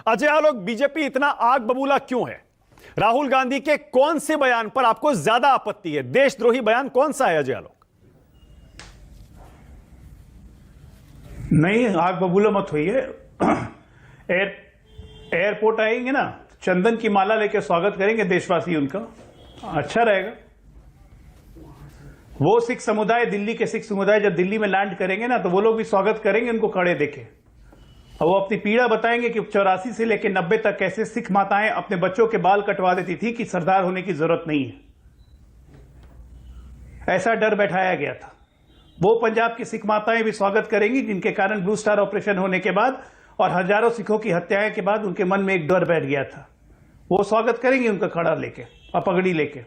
Ajay Alok, BJP इतना आग बबूला क्यों है? राहुल गांधी के कौन से बयान पर आपको ज्यादा आपत्ति है? देशद्रोही बयान कौन सा है अजय आलोक? नहीं, आग बबूला मत हुई है। एयरपोर्ट आएंगे ना, चंदन की माला लेकर स्वागत करेंगे देशवासी उनका, अच्छा रहेगा। वो सिख समुदाय, दिल्ली के सिख समुदाय जब दिल्ली में लैंड करेंगे ना, तो वो लोग भी स्वागत करेंगे उनको खड़े देखे, और वो अपनी पीड़ा बताएंगे कि 84 से लेकर 90 तक कैसे सिख माताएं अपने बच्चों के बाल कटवा देती थी कि सरदार होने की जरूरत नहीं है। ऐसा डर बैठाया गया था। वो पंजाब की सिख माताएं भी स्वागत करेंगी जिनके कारण ब्लू स्टार ऑपरेशन होने के बाद और हजारों सिखों की हत्याएं के बाद उनके मन में एक डर बैठ गया था। वो स्वागत करेंगे उनका खड़ा लेके और पगड़ी लेके।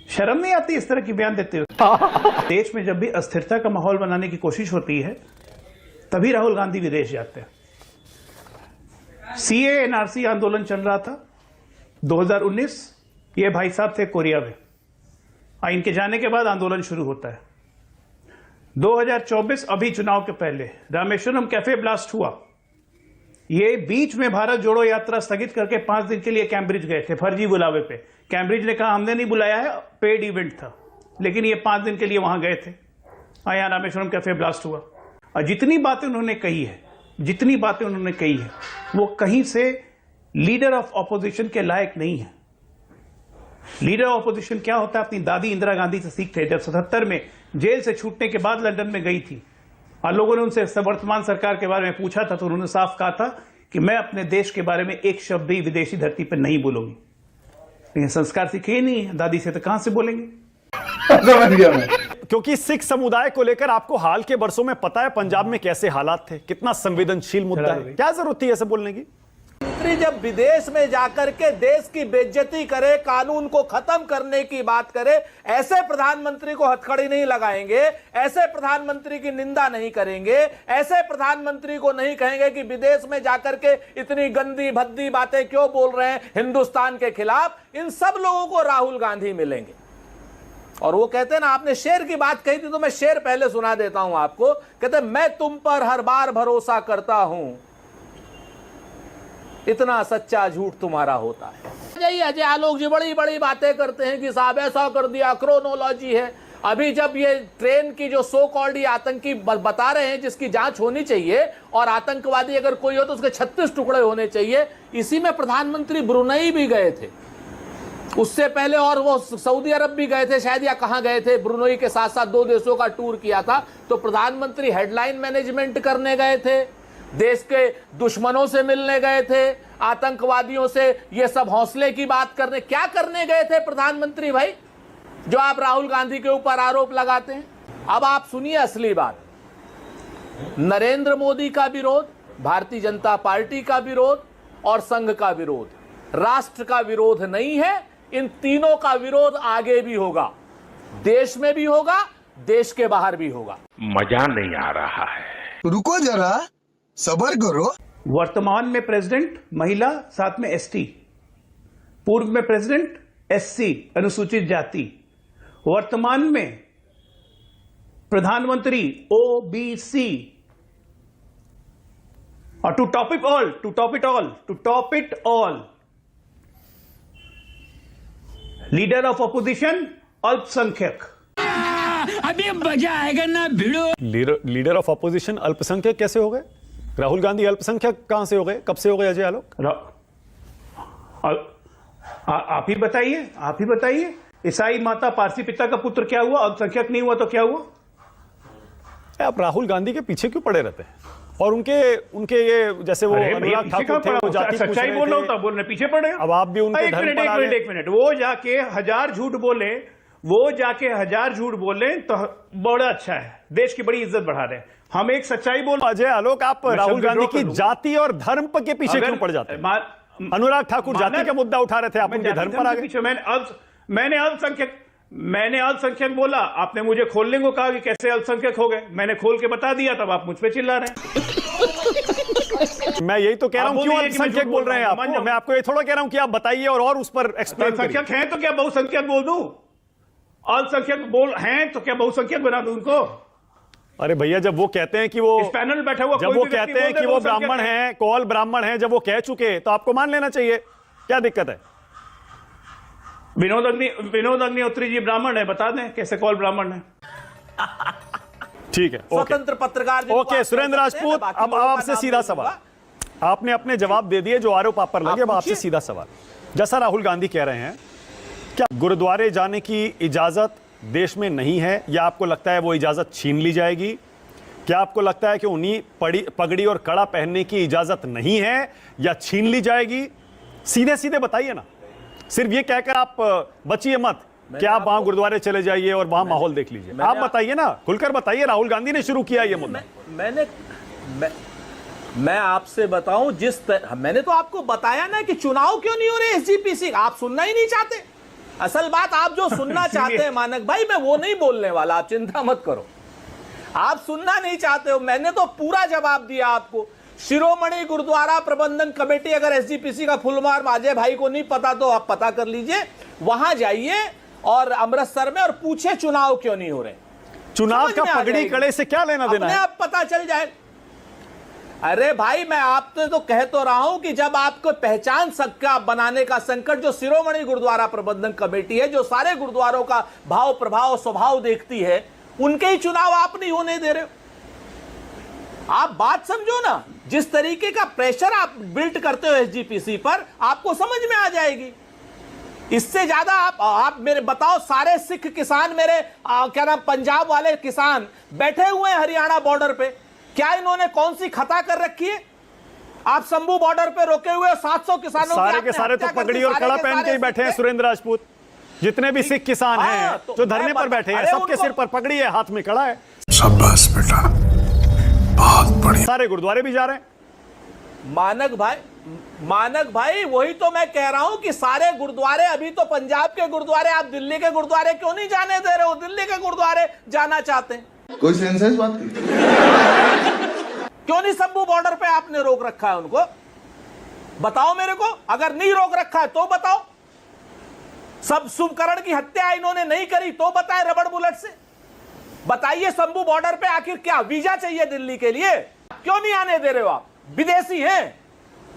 शर्म नहीं आती इस तरह की बयान देते हुए? देश में जब भी अस्थिरता का माहौल बनाने की कोशिश होती है तभी राहुल गांधी विदेश जाते हैं। सीए एनआरसी आंदोलन चल रहा था 2019, ये भाई साहब थे कोरिया में, इनके जाने के बाद आंदोलन शुरू होता है। 2024 अभी चुनाव के पहले रामेश्वरम कैफे ब्लास्ट हुआ। ये बीच में भारत जोड़ो यात्रा स्थगित करके 5 दिन के लिए कैम्ब्रिज गए थे फर्जी बुलावे पे। कैम्ब्रिज ने कहा हमने नहीं बुलाया है, पेड इवेंट था, लेकिन ये 5 दिन के लिए वहां गए थे। यहां रामेश्वरम कैफे ब्लास्ट हुआ। और जितनी बातें उन्होंने कही है वो कहीं से लीडर ऑफ ऑपोजिशन के लायक नहीं है। लीडर ऑफ ऑपोजिशन क्या होता है? अपनी दादी इंदिरा गांधी से सीखते। जब 77 में जेल से छूटने के बाद लंदन में गई थी और लोगों ने उनसे वर्तमान सरकार के बारे में पूछा था, तो उन्होंने साफ कहा था कि मैं अपने देश के बारे में एक शब्द भी विदेशी धरती पर नहीं बोलूंगी। लेकिन संस्कार सीखे ही नहीं है दादी से, तो कहां से बोलेंगे? समझ गया मैं। क्योंकि सिख समुदाय को लेकर आपको हाल के बरसों में पता है पंजाब में कैसे हालात थे, कितना संवेदनशील मुद्दा है। क्या जरूरत थी ऐसे बोलने की? मंत्री जब विदेश में जाकर के देश की बेइज्जती करे, कानून को खत्म करने की बात करे, ऐसे प्रधानमंत्री को हथकड़ी नहीं लगाएंगे, ऐसे प्रधानमंत्री की निंदा नहीं करेंगे, ऐसे प्रधानमंत्री को नहीं कहेंगे कि विदेश में जाकर के इतनी गंदी भद्दी बातें क्यों बोल रहे हैं हिंदुस्तान के खिलाफ। इन सब लोगों को राहुल गांधी मिलेंगे। और वो कहते हैं ना, आपने शेर की बात कही थी तो मैं शेर पहले सुना देता हूं आपको। कहते मैं तुम पर हर बार भरोसा करता हूं, इतना सच्चा झूठ तुम्हारा होता है। अजय आलोक जी बड़ी बड़ी बातें करते हैं कि साहब ऐसा कर दिया, क्रोनोलॉजी है। अभी जब ये ट्रेन की जो सो कॉल्ड आतंकी बता रहे हैं जिसकी जांच होनी चाहिए, और आतंकवादी अगर कोई हो तो उसके 36 टुकड़े होने चाहिए, इसी में प्रधानमंत्री ब्रुनई भी गए थे उससे पहले, और वो सऊदी अरब भी गए थे शायद, या कहां गए थे, ब्रुनई के साथ साथ 2 देशों का टूर किया था। तो प्रधानमंत्री हेडलाइन मैनेजमेंट करने गए थे, देश के दुश्मनों से मिलने गए थे, आतंकवादियों से ये सब हौसले की बात करने, क्या करने गए थे प्रधानमंत्री भाई, जो आप राहुल गांधी के ऊपर आरोप लगाते हैं? अब आप सुनिए असली बात। नरेंद्र मोदी का विरोध, भारतीय जनता पार्टी का विरोध और संघ का विरोध, राष्ट्र का विरोध नहीं है। इन तीनों का विरोध आगे भी होगा, देश में भी होगा, देश के बाहर भी होगा। मजा नहीं आ रहा है, रुको जरा, सब्र करो। वर्तमान में प्रेसिडेंट महिला, साथ में एसटी, पूर्व में प्रेसिडेंट एससी अनुसूचित जाति, वर्तमान में प्रधानमंत्री ओबीसी, और to top it all leader of opposition अल्पसंख्यक। अभी मजा आएगा ना भिड़ो। लीडर ऑफ ऑपोजिशन अल्पसंख्यक कैसे हो गए? राहुल गांधी अल्पसंख्यक कहां से हो गए, कब से हो गए अजय आलोक? आप ही बताइए, ईसाई माता पारसी पिता का पुत्र क्या हुआ? अल्पसंख्यक नहीं हुआ तो क्या हुआ? आप राहुल गांधी के पीछे क्यों पड़े रहते हैं? और उनके ये जैसे वो अनुराग ठाकुर थे, वो जाति सच्चाई बोल रहा हूं, बोलने पीछे पड़े। अब आप भी उनके धर्म पर आ गए। एक मिनट, वो जाके हजार झूठ बोले तो बड़ा अच्छा है, देश की बड़ी इज्जत बढ़ा रहे हैं। हम एक सच्चाई बोल। अजय आलोक, आप राहुल गांधी की जाति और धर्म के पीछे क्यों पड़ जाते हैं? अनुराग ठाकुर जाति का मुद्दा उठा रहे थे, आप उनके धर्म पर आ गए। मैंने अल्पसंख्यक बोला, आपने मुझे खोलने को कहा कि कैसे अल्पसंख्यक हो गए, मैंने खोल के बता दिया, तब आप मुझ पे चिल्ला रहे हैं। मैं यही तो कह रहा हूं, क्यों अल्पसंख्यक बोल रहे हैं आप? मैं आपको ये थोड़ा कह रहा हूं कि आप बताइए और उस पर एक्सप्लेन करिए। अल्पसंख्यक हैं तो क्या बहुसंख्यक बोल दूं? अल्पसंख्यक बोल हैं तो क्या बहुसंख्यक बना दूं उनको? अरे भैया, जब वो कहते हैं कि वो इस पैनल में बैठा हुआ जब कोई वो भी व्यक्ति कहते हैं बोल कि दे, वो सब कहते ब्राह्मण हैं। हैं, कौल ब्राह्मण हैं, जब वो कह चुके तो आपको मान लेना चाहिए। क्या दिक्कत है? विनोद अग्निहोत्री जी ब्राह्मण है, बता दें कैसे कौल ब्राह्मण है। ठीक है, ओके स्वतंत्र पत्रकार जिनको ओके। आप सुरेंद्र कह सकते हैं, राजपूत, बाकी अब लोगों का आपसे नाम सीधा नहीं सवाल। लूंगा। आपने अपने जवाब दे दिए जो आरोप आप पर लगे। अब आपसे पूछिए। सीधा सवाल, जैसा राहुल गांधी कह रहे हैं, क्या गुरुद्वारे जाने की इजाजत देश में नहीं है, या आपको लगता है वो इजाजत छीन ली जाएगी? क्या आपको लगता है कि उन्हीं पगड़ी और कड़ा पहनने की इजाजत नहीं है या छीन ली जाएगी? सीधे सीधे बताइए ना, सिर्फ ये कहकर आप बचिए मत कि आप वहां गुरुद्वारे चले जाइए और वहां माहौल देख लीजिए। आप बताइए ना, खुलकर बताइए। राहुल गांधी ने शुरू किया ये मुद्दा। मैं आपसे बताऊं, मैंने तो आपको बताया ना कि चुनाव क्यों नहीं हो रहे एसजीपीसी। आप सुनना ही नहीं चाहते। असल बात आप जो सुनना चाहते हैं मानक भाई, मैं वो नहीं बोलने वाला, आप चिंता मत करो। आप सुनना नहीं चाहते हो, मैंने तो पूरा जवाब दिया आपको। शिरोमणि गुरुद्वारा प्रबंधन कमेटी, अगर एसजीपीसी का फुल फॉर्म अजय भाई को नहीं पता तो आप पता कर लीजिए, वहां जाइए और अमृतसर में और पूछे चुनाव क्यों नहीं हो रहे। चुनाव का पगड़ी कड़े से क्या लेना देना है? आप पता चल जाए। अरे भाई, मैं आपसे तो कह तो रहा हूं कि जब आपको पहचान सबका बनाने का संकट जो शिरोमणि गुरुद्वारा प्रबंधन कमेटी है, जो सारे गुरुद्वारों का भाव प्रभाव स्वभाव देखती है, उनके ही चुनाव आप नहीं होने दे रहे हो। आप बात समझो ना, जिस तरीके का प्रेशर आप बिल्ड करते हो एसजीपीसी पर, आपको समझ में आ जाएगी। इससे ज्यादा आप मेरे बताओ, सारे सिख किसान मेरे क्या नाम पंजाब वाले किसान बैठे हुए हैं हरियाणा बॉर्डर पे, क्या इन्होंने कौन सी खता कर रखी है? आप शंभू बॉर्डर पे रोके हुए 700 किसानों सारे के सारे तो पगड़ी और कड़ा पहन के ही बैठे हैं। सुरेंद्र राजपूत, जितने भी सिख किसान हैं जो धरने पर बैठे हैं, सबके सिर पर पगड़ी है, हाथ में कड़ा है। शाबाश बेटा, बहुत बढ़िया। सारे गुरुद्वारे भी जा रहे हैं। मानक भाई, वही तो मैं कह रहा हूं कि सारे गुरुद्वारे, अभी तो पंजाब के गुरुद्वारे, आप दिल्ली के गुरुद्वारे क्यों नहीं जाने दे रहे हो? दिल्ली के गुरुद्वारे जाना चाहते हैं, कोई सेंस है इस बात की? क्यों नहीं शंभू बॉर्डर पे आपने रोक रखा है उनको? बताओ मेरे को, अगर नहीं रोक रखा है तो बताओ। सब शुभकरण की हत्या इन्होंने नहीं करी तो बताए रबड़ बुलेट से। बताइए शंभू बॉर्डर पे आखिर क्या वीजा चाहिए दिल्ली के लिए? क्यों नहीं आने दे रहे हो आप? विदेशी हैं।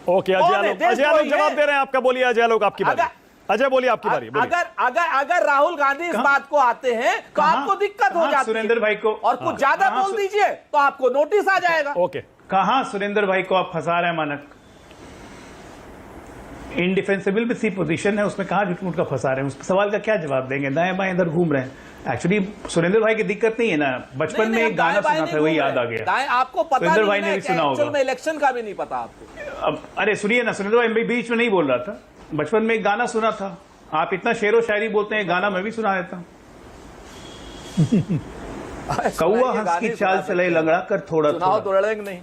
ओके, अजय आलोक जवाब दे रहे हैं आपका। बोलिए अजय आलोक, आपकी बारी। अजय बोलिए, आपकी बारी। अगर राहुल गांधी इस बात को आते हैं तो आपको दिक्कत हो जाती है। सुरेंद्र भाई को और कुछ ज्यादा बोल दीजिए तो आपको नोटिस आ जाएगा। ओके, कहां सुरेंद्र भाई को आप फंसा रहे हैं मानक? इनडिफेंसिबल भी सी पोजीशन है, उसमें कहां झूठ मूठ का फंसा रहे हैं? उस सवाल का क्या जवाब देंगे? दाएं बाएं इधर घूम रहे हैं। एक्चुअली सुरेंद्र भाई की दिक्कत नहीं है ना, बचपन में एक गाना सुना था, वही याद आ गया। आपको पता सुरेंद्र भाई ने भी सुना होगा। इलेक्शन का भी नहीं पता आपको। अब अरे सुनिए ना, सुरेंद्र भाई बीच में नहीं बोल रहा था, बचपन में एक गाना सुना था। आप इतना शेरो शायरी बोलते हैं, गाना मैं भी सुना देता हूं। कौआ हंस की चाल चले लंगड़ा कर थोड़ा सुनाओ तो लड़ेंगे नहीं।